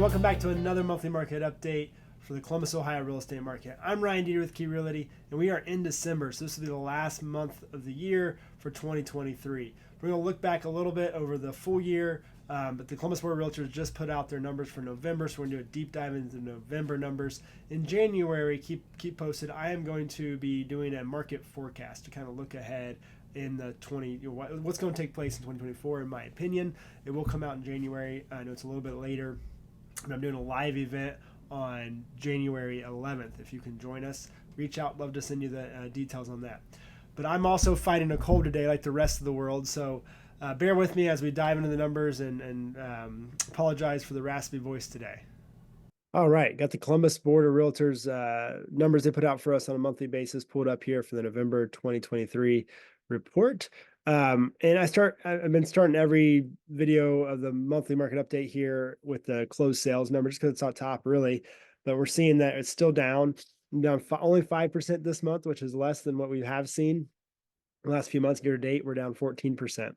welcome back to another monthly market update for the Columbus, Ohio real estate market. I'm Ryan Deeter with Key Realty, and we are in December, so this will be the last month of the year for 2023. We're going to look back a little bit over the full year, but the Columbus Board of Realtors just put out their numbers for November, so we're going to do a deep dive into November numbers. In January, keep posted, I am going to be doing a market forecast to kind of look ahead in the what's going to take place in 2024. In my opinion, it will come out in January. I know it's a little bit later, but I'm doing a live event on January 11th. If you can join us, reach out. Love to send you the details on that. But I'm also fighting a cold today like the rest of the world, so bear with me as we dive into the numbers, and apologize for the raspy voice today. All right, got the Columbus Board of Realtors numbers they put out for us on a monthly basis pulled up here for the November 2023 report. And I've been starting every video of the monthly market update here with the closed sales number, just because it's on top, really. But we're seeing that it's still down only 5% this month, which is less than what we have seen the last few months. Year to date, we're down 14%.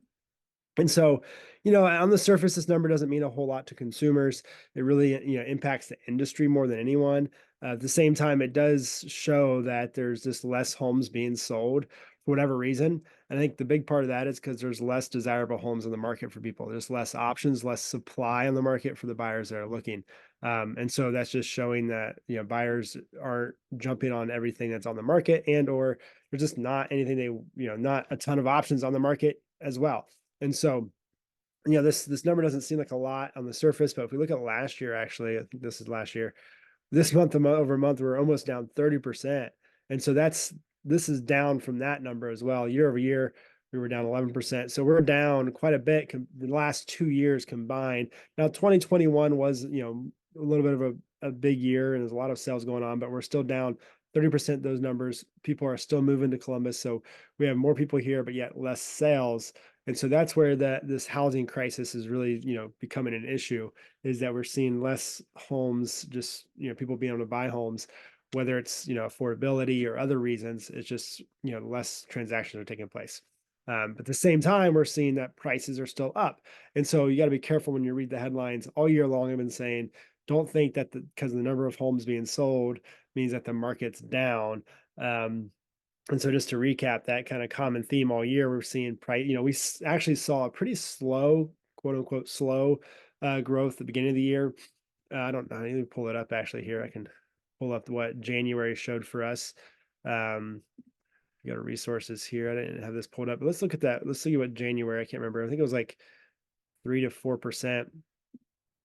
And so, on the surface, this number doesn't mean a whole lot to consumers. It really, impacts the industry more than anyone. At the same time, it does show that there's just less homes being sold for whatever reason. And I think the big part of that is because there's less desirable homes in the market for people. There's less options, less supply on the market for the buyers that are looking. And so that's just showing that, buyers aren't jumping on everything that's on the market, or there's just not anything not a ton of options on the market as well. And so, this number doesn't seem like a lot on the surface, but if we look at last year, actually, I think this is last year, this month over month, we're almost down 30%. And so this is down from that number as well. Year over year, we were down 11%. So we're down quite a bit the last 2 years combined. Now, 2021 was, a little bit of a big year, and there's a lot of sales going on, but we're still down 30%. Those numbers, people are still moving to Columbus. So we have more people here, but yet less sales. And so that's where this housing crisis is really, becoming an issue, is that we're seeing less homes, just, people being able to buy homes, whether it's, affordability or other reasons. It's just, less transactions are taking place. But at the same time, we're seeing that prices are still up. And so you got to be careful when you read the headlines. All year long, I've been saying, don't think that because the number of homes being sold means that the market's down. And so just to recap that kind of common theme all year, we're seeing price, we actually saw a pretty slow, quote unquote, slow growth at the beginning of the year. I don't know. I need to pull it up actually here. I can pull up what January showed for us. We got our resources here. I didn't have this pulled up, but let's look at that. Let's see what January, I can't remember. I think it was like 3 to 4%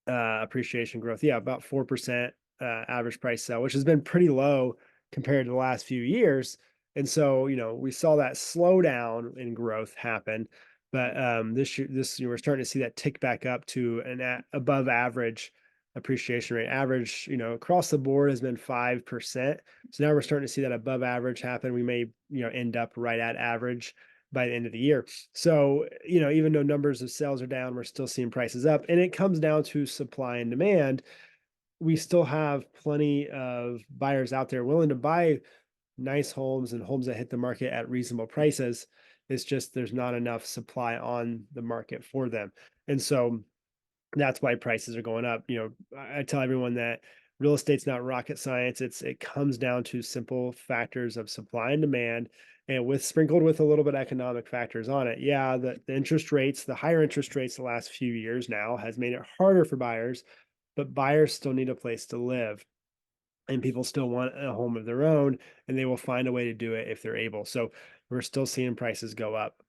appreciation growth. Yeah, about 4% average price sale, which has been pretty low compared to the last few years. And so, we saw that slowdown in growth happen, but this year, we're starting to see that tick back up to an above average appreciation rate. Average, across the board has been 5%. So now we're starting to see that above average happen. We may, end up right at average by the end of the year. So, even though numbers of sales are down, we're still seeing prices up, and it comes down to supply and demand. We still have plenty of buyers out there willing to buy nice homes and homes that hit the market at reasonable prices. It's just there's not enough supply on the market for them. And so that's why prices are going up. I tell everyone that real estate's not rocket science. It comes down to simple factors of supply and demand, and sprinkled with a little bit of economic factors on it. Yeah, the interest rates, the higher interest rates the last few years now has made it harder for buyers, but buyers still need a place to live. And people still want a home of their own, and they will find a way to do it if they're able. So we're still seeing prices go up.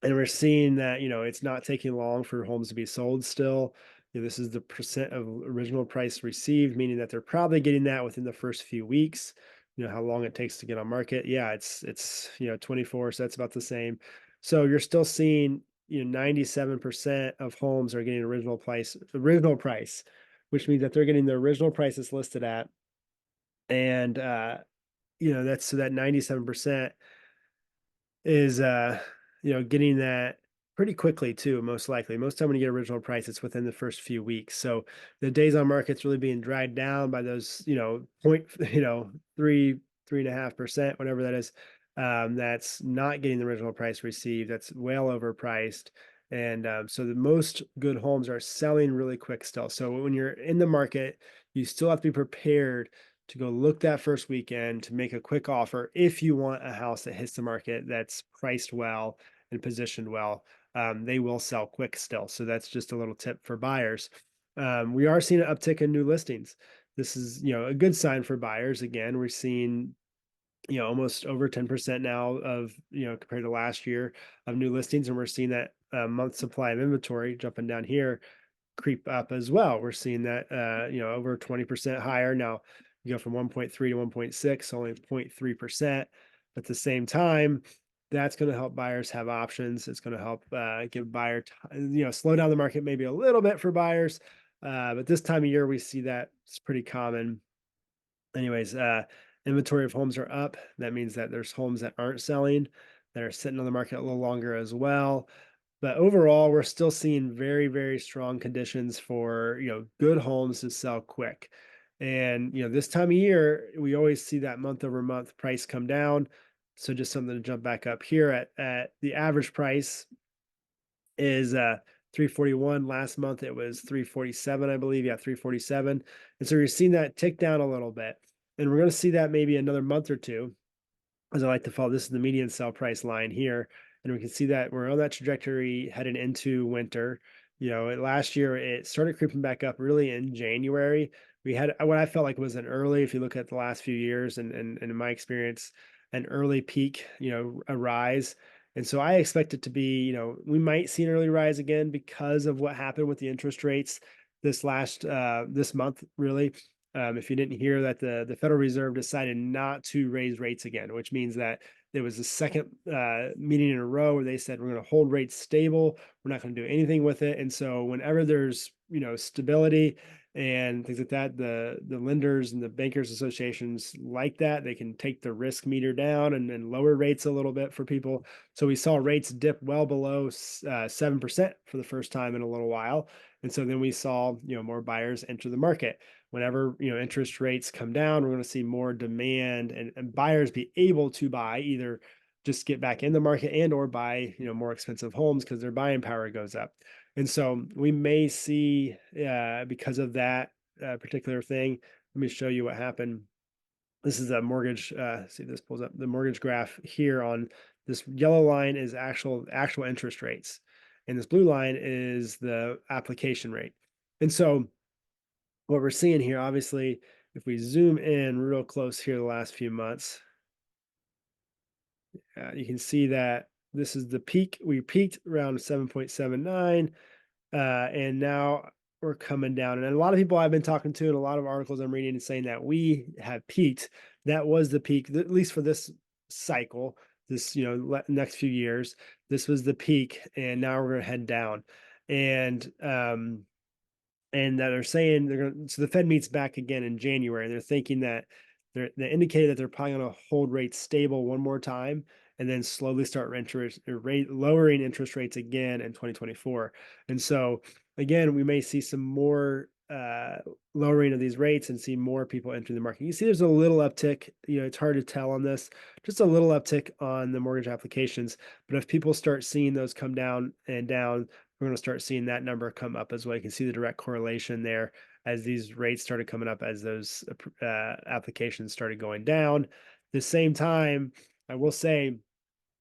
And we're seeing that, it's not taking long for homes to be sold still. This is the percent of original price received, meaning that they're probably getting that within the first few weeks. How long it takes to get on market. Yeah, it's 24, so that's about the same. So you're still seeing, 97% of homes are getting original price, which means that they're getting the original price it's listed at. And that's, so that 97% is getting that pretty quickly too, most likely. Most time when you get original price, it's within the first few weeks. So the days on market's really being dragged down by those, 3.5%, whatever that is. That's not getting the original price received. That's well overpriced. And so the most good homes are selling really quick still. So when you're in the market, you still have to be prepared to go look that first weekend to make a quick offer if you want a house that hits the market that's priced well and positioned well. They will sell quick still. So that's just a little tip for buyers. We are seeing an uptick in new listings. This is, a good sign for buyers. Again, we're seeing, almost over 10% now of, compared to last year of new listings. And we're seeing that month supply of inventory jumping down here creep up as well. We're seeing that, over 20% higher. Now you go from 1.3 to 1.6, only 0.3%. At the same time, that's going to help buyers have options. It's going to help give slow down the market maybe a little bit for buyers. But this time of year, we see that it's pretty common. Anyways, inventory of homes are up. That means that there's homes that aren't selling that are sitting on the market a little longer as well. But overall, we're still seeing very, very strong conditions for, good homes to sell quick. And, this time of year, we always see that month over month price come down. So just something to jump back up here at the average price is 341. Last month it was 347, I believe. Yeah, 347. And so you're seeing that tick down a little bit. And we're going to see that maybe another month or two, as I like to follow. This is the median sell price line here. And we can see that we're on that trajectory heading into winter. Last year it started creeping back up really in January. We had what I felt like was an early, if you look at the last few years and in my experience, an early peak, a rise. And so I expect it to be, we might see an early rise again because of what happened with the interest rates this month, really. If you didn't hear that the Federal Reserve decided not to raise rates again, which means that there was a second meeting in a row where they said we're going to hold rates stable. We're not going to do anything with it. And so whenever there's stability and things like that, the lenders and the bankers associations like that, they can take the risk meter down and lower rates a little bit for people. So we saw rates dip well below 7% for the first time in a little while. And so then we saw more buyers enter the market. Whenever interest rates come down, we're going to see more demand and buyers be able to buy, either just get back in the market and or buy more expensive homes because their buying power goes up. And so we may see, because of that particular thing. Let me show you what happened. This is a mortgage. See if this pulls up the mortgage graph here. On this yellow line is actual interest rates, and this blue line is the application rate. And so what we're seeing here, obviously, if we zoom in real close here the last few months, you can see that this is the peak. We peaked around 7.79, and now we're coming down. And a lot of people I've been talking to and a lot of articles I'm reading is saying that we have peaked. That was the peak, at least for this cycle, this, next few years. This was the peak, and now we're going to head down. And that are saying they're going to, so the Fed meets back again in January. They're thinking that they indicated that they're probably going to hold rates stable one more time and then slowly start lowering interest rates again in 2024. And so again, we may see some more lowering of these rates and see more people entering the market. You see there's a little uptick, it's hard to tell on this, just a little uptick on the mortgage applications. But if people start seeing those come down and down, we're going to start seeing that number come up as well. You can see the direct correlation there as these rates started coming up, as those applications started going down. At the same time, I will say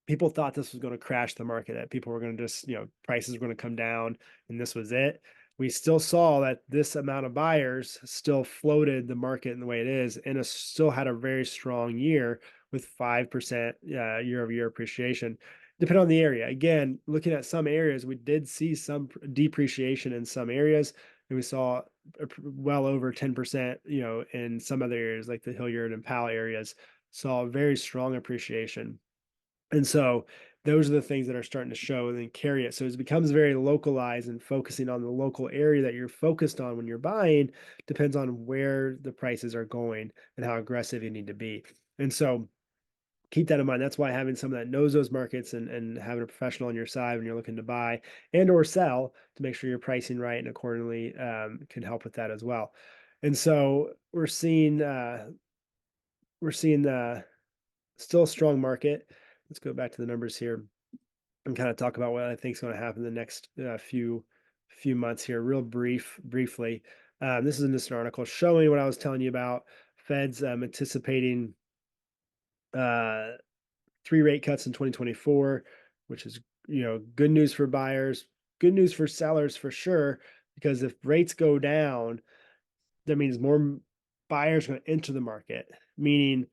people thought this was going to crash the market, that people were going to just, prices were going to come down and this was it. We still saw that this amount of buyers still floated the market in the way it is, and it still had a very strong year with 5% year over year appreciation. Depending on the area. Again, looking at some areas, we did see some depreciation in some areas, and we saw well over 10%, in some other areas like the Hilliard and Powell areas, saw very strong appreciation. And so those are the things that are starting to show and then carry it. So it becomes very localized, and focusing on the local area that you're focused on when you're buying depends on where the prices are going and how aggressive you need to be. And so keep that in mind. That's why having someone that knows those markets and having a professional on your side when you're looking to buy and or sell to make sure you're pricing right and accordingly can help with that as well. And so we're seeing still a strong market. Let's go back to the numbers here. and kind of talk about what I think is going to happen in the next few months here, real briefly. This is in this article showing what I was telling you about. Fed's anticipating uh, 3 rate cuts in 2024, which is good news for buyers, good news for sellers for sure. Because if rates go down, that means more buyers are going to enter the market, meaning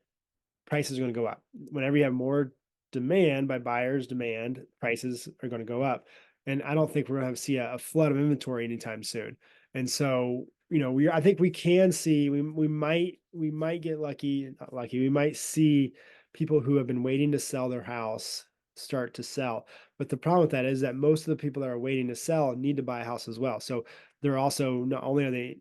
prices are going to go up. Whenever you have more demand by buyers' demand, prices are going to go up. And I don't think we're going to see a flood of inventory anytime soon. And so, I think we can see we might get lucky, not lucky. We might see people who have been waiting to sell their house start to sell. But the problem with that is that most of the people that are waiting to sell need to buy a house as well. So they're also, not only are they,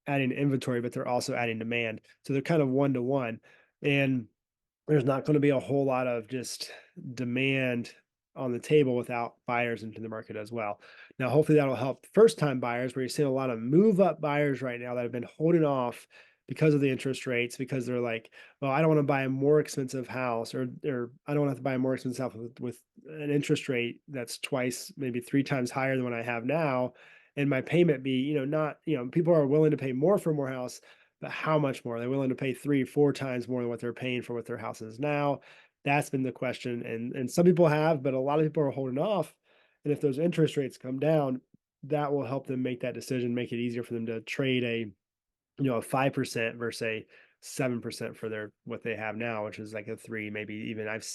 adding inventory, but they're also adding demand. So they're kind of one to one. And there's not going to be a whole lot of just demand on the table without buyers into the market as well. Now, hopefully that'll help first time buyers, where you're seeing a lot of move up buyers right now that have been holding off because of the interest rates, because they're like, well, I don't want to buy a more expensive house, or I don't have to buy a more expensive house with an interest rate that's twice, maybe 3 times higher than what I have now. And my payment be, not, people are willing to pay more for more house, but how much more? They're willing to pay 3, 4 times more than what they're paying for what their house is now. That's been the question. And some people have, but a lot of people are holding off. And if those interest rates come down, that will help them make that decision, make it easier for them to trade a 5% versus a 7% for their what they have now, which is like a 3, maybe even I've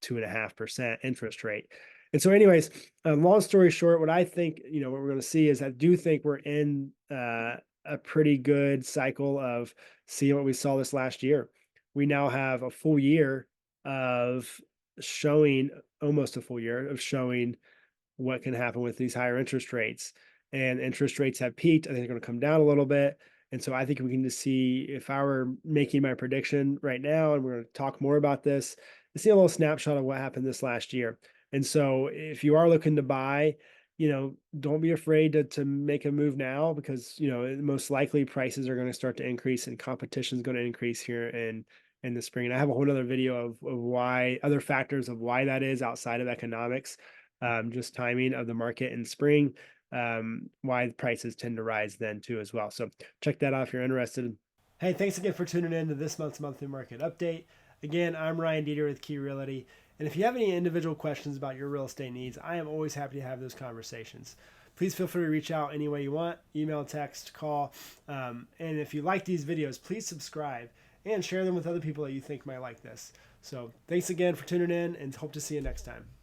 2.5% interest rate. And so, anyways, long story short, what I think, what we're going to see is I do think we're in a pretty good cycle of seeing what we saw this last year. We now have a full year of showing, almost a full year of showing what can happen with these higher interest rates. And interest rates have peaked. I think they're going to come down a little bit. And so I think we can just see, if I were making my prediction right now, and we're going to talk more about this, to see a little snapshot of what happened this last year. And so if you are looking to buy, don't be afraid to make a move now, because, most likely prices are going to start to increase and competition is going to increase here in the spring. And I have a whole other video of why, other factors of why that is outside of economics, just timing of the market in spring, why prices tend to rise then too as well. So check that out if you're interested. Hey, thanks again for tuning in to this month's monthly market update. Again, I'm Ryan Deeter with Key Realty. And if you have any individual questions about your real estate needs, I am always happy to have those conversations. Please feel free to reach out any way you want, email, text, call. And if you like these videos, please subscribe and share them with other people that you think might like this. So thanks again for tuning in, and hope to see you next time.